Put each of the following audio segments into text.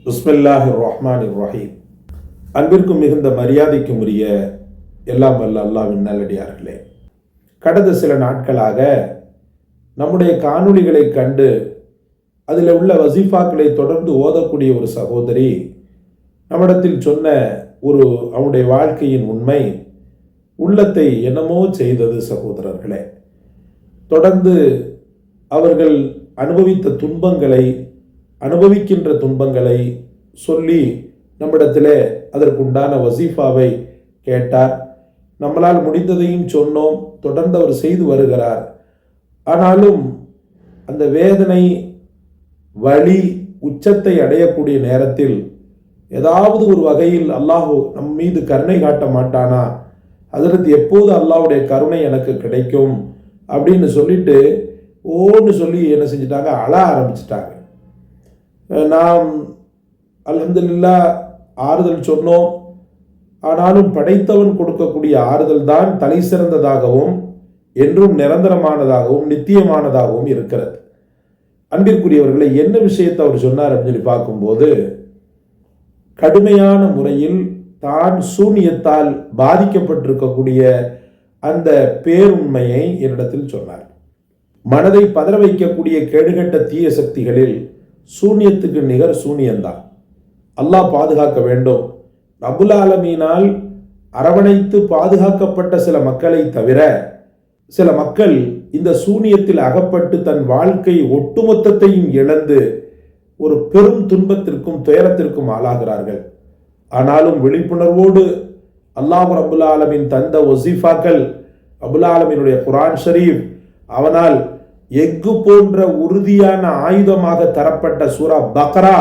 பிஸ்மில்லாஹிர் ரஹ்மானிர் ரஹீம். அன்பிற்கும் மிகுந்த மரியாதைக்கும் உரிய எல்லாம் வல்ல அல்லாஹ்வின் நல்லடியார்களே, கடந்த சில நாட்களாக நம்முடைய காணொளிகளை கண்டு அதில் உள்ள வசீஃபாக்களை தொடர்ந்து ஓதக்கூடிய ஒரு சகோதரி நம்மிடத்தில் சொன்ன அவனுடைய வாழ்க்கையின் உண்மை உள்ளத்தை என்னமோ செய்தது. சகோதரர்களே, தொடர்ந்து அவர்கள் அனுபவிக்கின்ற துன்பங்களை சொல்லி நம்மிடத்தில் அதற்குண்டான வசீஃபாவை கேட்டார். நம்மளால் முடிந்ததையும் சொன்னோம். தொடர்ந்து அவர் செய்து வருகிறார். ஆனாலும் அந்த வேதனை வலி உச்சத்தை அடையக்கூடிய நேரத்தில் ஏதாவது ஒரு வகையில் அல்லாஹ் நம் மீது கருணை காட்ட மாட்டானா, அதற்கு எப்போது அல்லாஹ்வுடைய கருணை எனக்கு கிடைக்கும் அப்படின்னு சொல்லிட்டு சொல்லி என்ன செஞ்சிட்டாங்க, அழ ஆரம்பிச்சிட்டாங்க. நாம் அல்ஹம்துலில்லாஹ் ஆறுதல் சொன்னோம். ஆனாலும் படைத்தவன் கொடுக்கக்கூடிய ஆறுதல் தான் தலை சிறந்ததாகவும் என்றும் நிரந்தரமானதாகவும் நித்தியமானதாகவும் இருக்கிறது. அன்பிற்குரியவர்களை, என்ன விஷயத்தை அவர் சொன்னார் அப்படின்னு சொல்லி பார்க்கும்போது, கடுமையான முறையில் தான் சூனியத்தால் பாதிக்கப்பட்டிருக்கக்கூடிய அந்த பேருண்மையை என்னிடத்தில் சொன்னார். மனதை பதற வைக்கக்கூடிய கேடுகட்ட தீய சக்திகளில் சூனியத்துக்கு நிகர் சூனியந்தான். அல்லாஹ் பாதுகாக்க வேண்டும். ரப்புல் ஆலமீனால் அரவணைத்து பாதுகாக்கப்பட்ட சில மக்களை தவிர சில மக்கள் இந்த சூனியத்தில் அகப்பட்டு தன் வாழ்க்கை ஒட்டுமொத்தத்தையும் இழந்து ஒரு பெரும் துன்பத்திற்கும் துயரத்திற்கும் ஆளாகிறார்கள். ஆனாலும் விழிப்புணர்வோடு அல்லாஹ் ரப்புல் ஆலமீன் தந்த வசீஃபாக்கள், ரப்புல் ஆலமீனுடைய குர்ஆன் ஷரீஃப் அவனால் எஃகு போன்ற உறுதியான ஆயுதமாக தரப்பட்ட சூரா பக்ரா,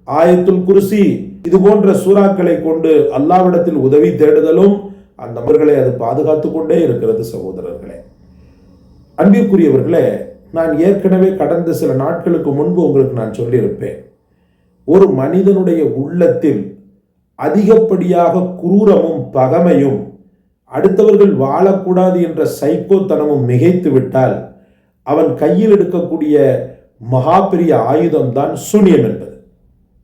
ஆயத்துல் குர்சி, இது போன்ற சூறாக்களை கொண்டு அல்லாஹ்விடத்தில் உதவி தேடுதலும் அந்த நபர்களை அது பாதுகாத்து கொண்டே இருக்கிறது. சகோதரர்களே, அன்பிற்குரியவர்களே, நான் ஏற்கனவே கடந்த சில நாட்களுக்கு முன்பு உங்களுக்கு நான் சொல்லியிருப்பேன், ஒரு மனிதனுடைய உள்ளத்தில் அதிகப்படியாக குரூரமும் பகைமையும் அடுத்தவர்கள் வாழக்கூடாது என்ற சைக்கோத்தனமும் மிகைத்து விட்டால் அவன் கையில் எடுக்கக்கூடிய மகா பெரிய ஆயுதம் தான் சூனியம் என்பது.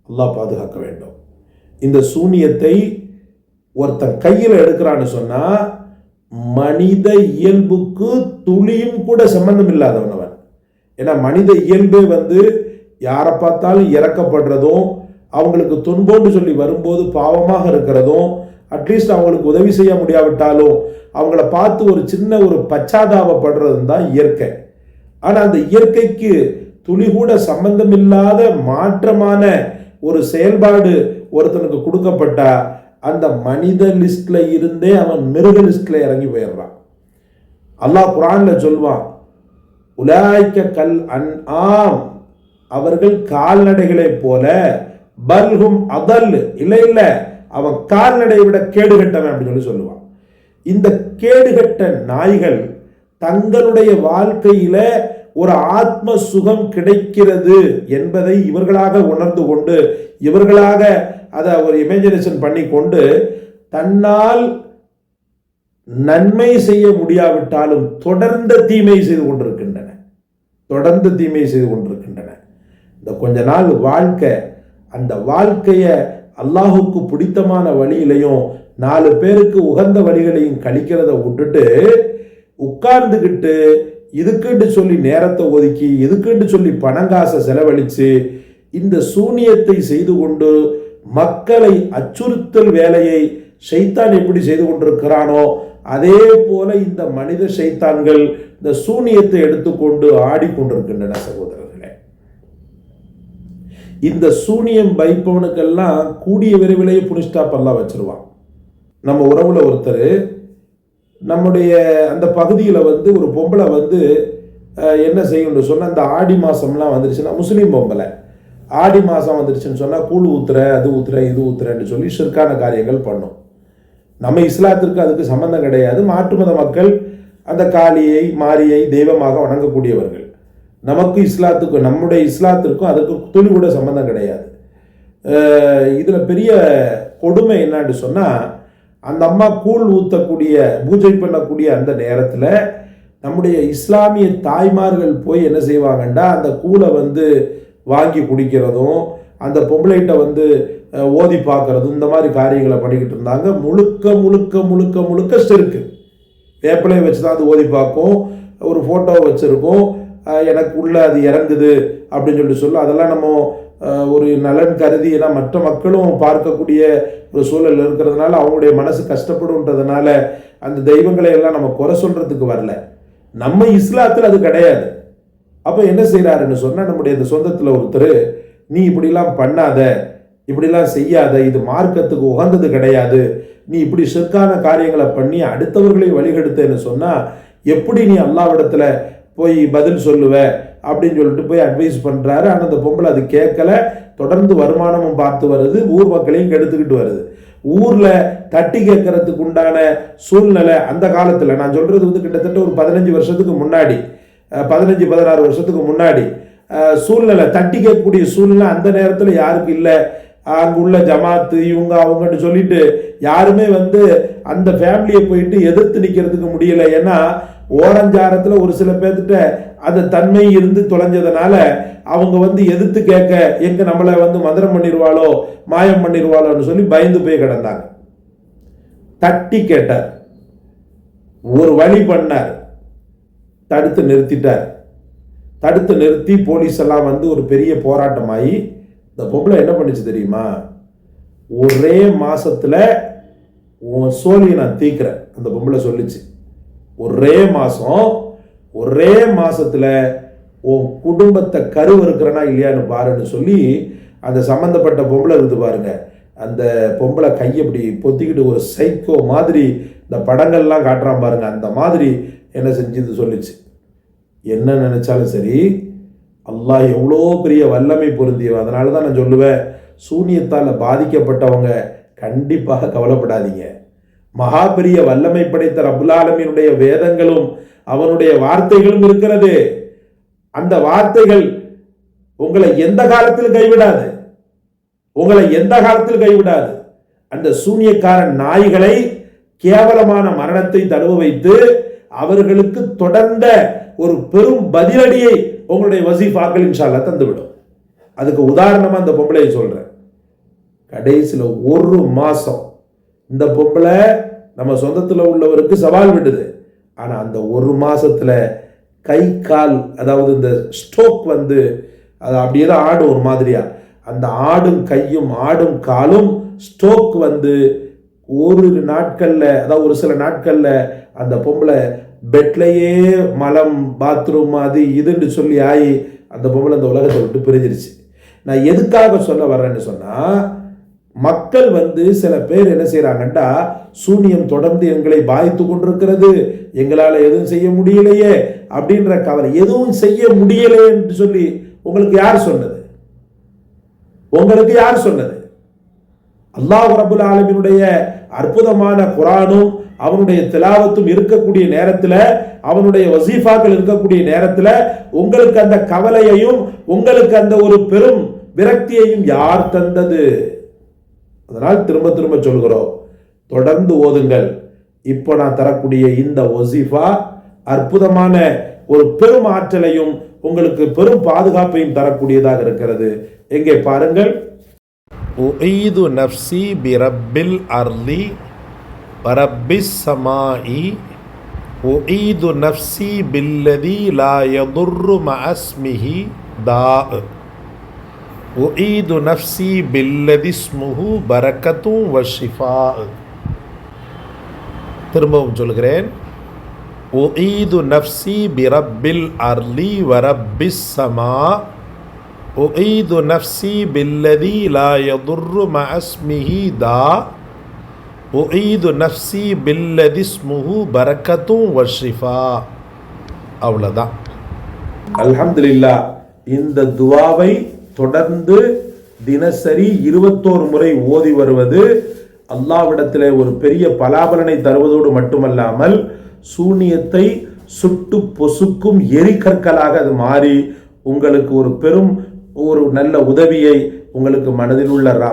அல்லாஹ் பாதுகாக்க வேண்டும். இந்த சூனியத்தை ஒருத்தன் கையில் எடுக்கிறான்னு சொன்னா மனித இயல்புக்கு துளியும் கூட சம்பந்தம் இல்லாதவன் அவன். ஏன்னா மனித இயல்பே யாரை பார்த்தாலும் இறக்கப்படுறதும், அவங்களுக்கு துன்போன்னு சொல்லி வரும்போது பாவமாக இருக்கிறதும், அட்லீஸ்ட் அவங்களுக்கு உதவி செய்ய முடியாவிட்டாலும் அவங்கள பார்த்து ஒரு சின்ன பச்சாதாபப்படுறதும் தான் இயற்கை. ஆனால் அந்த இயற்கைக்கு துளி கூட சம்பந்தமில்லாத மாற்றமான ஒரு செயல்பாடு ஒருத்தனுக்கு கொடுக்கப்பட்டா அந்த மனித லிஸ்ட்ல இருந்தே அவன் மிருக லிஸ்ட்ல இறங்கி போயிடுறான். அல்லாஹ் குர்ஆன்ல சொல்வான், உலாய்க்க கல் அன்ஆம், அவர்கள் கால்நடைகளை போல, பல்ஹும் அதல், இல்ல அவன் கால்நடையை விட கேடுகட்டவன் அப்படின்னு சொல்லுவான். இந்த கேடுகட்ட நாய்கள் தங்களுடைய வாழ்க்கையில ஒரு ஆத்ம சுகம் கிடைக்கிறது என்பதை இவர்களாக உணர்ந்து கொண்டு, இவர்களாக அதை ஒரு இமேஜினேஷன் பண்ணி கொண்டு, தன்னால் நன்மை செய்ய முடியாவிட்டாலும் தொடர்ந்து தீமை செய்து கொண்டிருக்கின்றன. இந்த கொஞ்ச நாள் வாழ்க்கை, அந்த வாழ்க்கைய அல்லாஹுக்கு பிடித்தமான வழியிலையும் 4 பேருக்கு உகந்த வழிகளையும் கழிக்கிறத விட்டுட்டு உட்கார்ந்துக்கிட்டு இதுக்குன்னு சொல்லி நேரத்தை ஒதுக்கி, இதுக்குன்னு சொல்லி பணங்காசை செலவழித்து இந்த சூனியத்தை செய்து கொண்டு மக்களை அச்சுறுத்தல் வேலையை ஷைத்தான் எப்படி செய்து கொண்டிருக்கிறானோ அதே போல இந்த மனித ஷைத்தான்கள் இந்த சூனியத்தை எடுத்துக்கொண்டு ஆடிக்கொண்டிருக்கின்றன. சகோதரர்களே, இந்த சூனியம் வைப்பவனுக்கெல்லாம் கூடிய விரைவிலேயே புனிஸ்டாப் எல்லாம் வச்சிருவான். நம்ம உறவுல ஒருத்தர் நம்முடைய அந்த பகுதியில் ஒரு பொம்பளை என்ன செய்யணும்னு சொன்னால், இந்த ஆடி மாதம்லாம் வந்துருச்சுன்னா, முஸ்லீம் பொம்பளை ஆடி மாதம் வந்துருச்சுன்னு சொன்னால் கூழ் ஊத்துற, அது ஊத்துற, இது ஊத்துறன்னு சொல்லி ஷிர்கான காரியங்கள் பண்ணும். நம்ம இஸ்லாத்திற்கு அதுக்கு சம்பந்தம் கிடையாது. மாற்று மத மக்கள் அந்த காளியை மாரியை தெய்வமாக வணங்கக்கூடியவர்கள். நமக்கு இஸ்லாத்துக்கும் நம்முடைய இஸ்லாத்திற்கும் அதுக்கு துளி கூட சம்பந்தம் கிடையாது. இதில் பெரிய கொடுமை என்னன்னு சொன்னால், அந்த அம்மா கூழ் ஊற்றக்கூடிய பூஜை பண்ணக்கூடிய அந்த நேரத்தில் நம்முடைய இஸ்லாமிய தாய்மார்கள் போய் என்ன செய்வாங்கன்னா, அந்த கூழை வாங்கி குடிக்கிறதும் அந்த பொம்பளைகிட்ட வந்து ஓதி பார்க்கறது, இந்த மாதிரி காரியங்களை பண்ணிக்கிட்டு இருந்தாங்க. முழுக்க முழுக்க முழுக்க முழுக்க செருக்கு. வேப்பிலையை வச்சு தான் அது ஓதி பார்க்கும், ஒரு ஃபோட்டோவை வச்சுருக்கோம், எனக்கு உள்ள அது இறங்குது அப்படின்னு சொல்ல. அதெல்லாம் நம்ம ஒரு நலன் கருதி, ஏன்னா மற்ற மக்களும் பார்க்கக்கூடிய ஒரு சூழல் இருக்கிறதுனால அவங்களுடைய மனசு கஷ்டப்படுன்றதுனால அந்த தெய்வங்களை எல்லாம் நம்ம குறை சொல்றதுக்கு வரல. நம்ம இஸ்லாத்தில் அது கிடையாது. அப்போ என்ன செய்கிறாருன்னு சொன்னால், நம்முடைய இந்த சொந்தத்தில் ஒருத்தர், நீ இப்படிலாம் பண்ணாத, இப்படிலாம் செய்யாத, இது மார்க்கத்துக்கு உகந்தது கிடையாது, நீ இப்படி ஷிர்கான காரியங்களை பண்ணி அடுத்தவர்களை வழிகெடுத்தேன்னு சொன்னால் எப்படி நீ அல்லாஹ்விடத்தில் போய் பதில் சொல்லுவ அப்படின்னு சொல்லிட்டு போய் அட்வைஸ் பண்ணுறாரு. ஆனால் அந்த பொம்பளை அது கேட்கல. தொடர்ந்து வருமானமும் பார்த்து வருது, ஊர் மக்களையும் கெடுத்துக்கிட்டு வருது. ஊரில் தட்டி கேட்கறதுக்கு உண்டான சூழ்நிலை அந்த காலத்தில், நான் சொல்கிறது வந்து கிட்டத்தட்ட ஒரு 15 வருஷத்துக்கு முன்னாடி, 15-16 வருஷத்துக்கு முன்னாடி சூழ்நிலை, தட்டி கேட்கக்கூடிய சூழ்நிலை அந்த நேரத்தில் யாருக்கு இல்லை. அங்கே உள்ள ஜமாத்து இவங்க அவங்கன்னு சொல்லிட்டு யாருமே வந்து அந்த ஃபேமிலியை போயிட்டு எதிர்த்து நிற்கிறதுக்கு முடியலை. ஏன்னா ஓரஞ்சாரத்தில் ஒரு சில பேர்த்திட்ட அந்த தன்மை இருந்து தொலைஞ்சதுனால அவங்க வந்து எதிர்த்து கேட்க, எங்க நம்மளை வந்து மந்திரம் பண்ணிடுவாளோ மாயம் பண்ணிடுவாளோன்னு சொல்லி பயந்து போய் கிடந்தாங்க. தட்டி கேட்டார், ஒரு வழி பண்ணார், தடுத்து நிறுத்திட்டார். தடுத்து நிறுத்தி போலீஸ் எல்லாம் வந்து ஒரு பெரிய போராட்டமாகி இந்த பொம்பளை என்ன பண்ணிச்சு தெரியுமா, ஒரே மாசத்துல உன் சோழியை நான் தீக்கிறேன் அந்த பொம்பளை சொல்லிச்சு. ஒரே மாசத்துல உன் குடும்பத்தை கருவறுக்கிறனா இல்லையான்னு பாருன்னு சொல்லி அந்த சம்பந்தப்பட்ட பொம்பளை இருக்குது பாருங்க, அந்த பொம்பளை கையை இப்படி பொத்திக்கிட்டு ஒரு சைக்கோ மாதிரி இந்த படங்கள்லாம் காட்டுறான் பாருங்க, அந்த மாதிரி என்ன செஞ்சது சொல்லிச்சு. என்ன நினைச்சாலும் சரி, அல்லாஹ் எவ்வளோ பெரிய வல்லமை பொருந்தியவன். அதனால தான் நான் சொல்லுவேன், சூனியத்தால் பாதிக்கப்பட்டவங்க கண்டிப்பாக கவலைப்படாதீங்க. மகா பெரிய வல்லமை படைத்த ரப்புல் ஆலமீனுடைய வேதங்களும் அவனுடைய வார்த்தைகளும் இருக்கிறது. அந்த வார்த்தைகள் உங்களை எந்த காலத்தில் கைவிடாது, உங்களை எந்த காலத்தில் கைவிடாது. அந்த சூனியக்காரன் நாய்களை கேவலமான மரணத்தை தழுவ வைத்து அவர்களுக்கு தொடர்ந்த ஒரு பெரும் பதிலடியை உங்களுடைய வசீஃபாக்கள் இன்ஷா அல்லாஹ் தந்துவிடும். அதுக்கு உதாரணமா இந்த பொம்பளையை சொல்றேன். கடைசியில் ஒரு மாசம் இந்த பொம்பளை நம்ம சொந்தத்தில் உள்ளவருக்கு சவால் விடுது. ஆனா அந்த ஒரு மாசத்துல கை கால், அதாவது இந்த ஸ்ட்ரோக் வந்து அது அப்படியே தான் ஆடும் ஒரு மாதிரியா, அந்த ஆடும் கையும் ஆடும் காலும் ஸ்ட்ரோக் வந்து ஒரு நாட்கள்ல, அதாவது ஒரு சில நாட்கள்ல அந்த பொம்பளை பெட்லையே மலம் பாத்ரூம் அது இதுன்னு சொல்லி ஆகி அந்த பொம்பளை அந்த உலகத்தை விட்டு பிரிஞ்சிருச்சு. நான் எதுக்காக சொல்ல வர்றேன்னு சொன்னா, மக்கள் வந்து சில பேர் என்ன செய்யறாங்கண்டா, சூனியம் தொடர்ந்து எங்களை பாதித்து கொண்டிருக்கிறது, எங்களால் எதுவும் செய்ய முடியலையே அப்படின்ற கவலை. எதுவும் செய்ய முடியலையே என்று சொல்லி உங்களுக்கு யார் சொன்னது? உங்களுக்கு யார் சொன்னது? அல்லாஹ் ரப்புல் ஆலமீனுடைய அற்புதமான குர்ஆனும் அவனுடைய திலாவத்தும் இருக்கக்கூடிய நேரத்தில், அவனுடைய வசீஃபாக்கள் இருக்கக்கூடிய நேரத்தில் உங்களுக்கு அந்த கவலையையும் உங்களுக்கு அந்த ஒரு பெரும் விரக்தியையும் யார் தந்தது? அதனால் திரும்ப திரும்ப சொல்கிறோம், தொடர்ந்து ஓதுங்கள். இப்போ நான் தரக்கூடிய இந்த வசீஃபா அற்புதமான ஒரு பெரும் ஆற்றலையும் உங்களுக்கு பெரும் பாதுகாப்பையும் தரக்கூடியதாக இருக்கிறது. எங்கே பாருங்கள், உஈது நஃப்ஸி பிரப்பில் அர்லி வரப்பிஸ் ஸமாஇ உஈது நஃப்ஸி பில்லதி லா யதுர்ரு மஅஸ்மிஹி தாஅ உஈது நஃப்ஸி பில்லதி இஸ்முஹு பரக்கத்து வஷிஃபாஅ. திரும்பவும் சொல்கிறேன், உஈது நஃப்ஸி பிரப்பில் அர்லி வரப்பிஸ் ஸமா உஈது நஃப்ஸி பில்லதி லா யதுர்ரு மஅஸ்மிஹி தாஅ உஈது நஃப்ஸி பில்லதி இஸ்முஹு பரக்கத்து வஷிஃபா. அவ்வளவுதான். அல்ஹம்துலில்லாஹ். இந்த துஆவை தொடர்ந்து தினசரி 21 முறை ஓதி வருவது அல்லாஹ்விடத்திலே ஒரு பெரிய பலாபலனை தருவதோடு மட்டுமல்லாமல் சூனியத்தை சுட்டு பொசுக்கும் எரிகற்களாக அது மாறி உங்களுக்கு ஒரு பெரும் ஒரு நல்ல உதவியை, உங்களுக்கு மனதில் உள்ள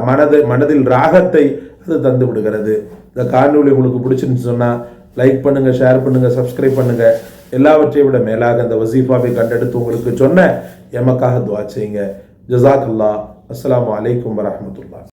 மனதில் ராகத்தை அது தந்து விடுகிறது. இந்த காணொளி உங்களுக்கு பிடிச்சிருந்து சொன்னால் லைக் பண்ணுங்கள், ஷேர் பண்ணுங்கள், சப்ஸ்கிரைப் பண்ணுங்கள். எல்லாவற்றையும் விட மேலாக அந்த வசீஃபாவை கண்டெடுத்து உங்களுக்கு சொன்ன எமக்காக துஆ செய்யுங்க. ஜஸாக்கல்லாஹ். அஸ்ஸலாமு அலைக்கும் வரஹ்மத்துல்லாஹ்.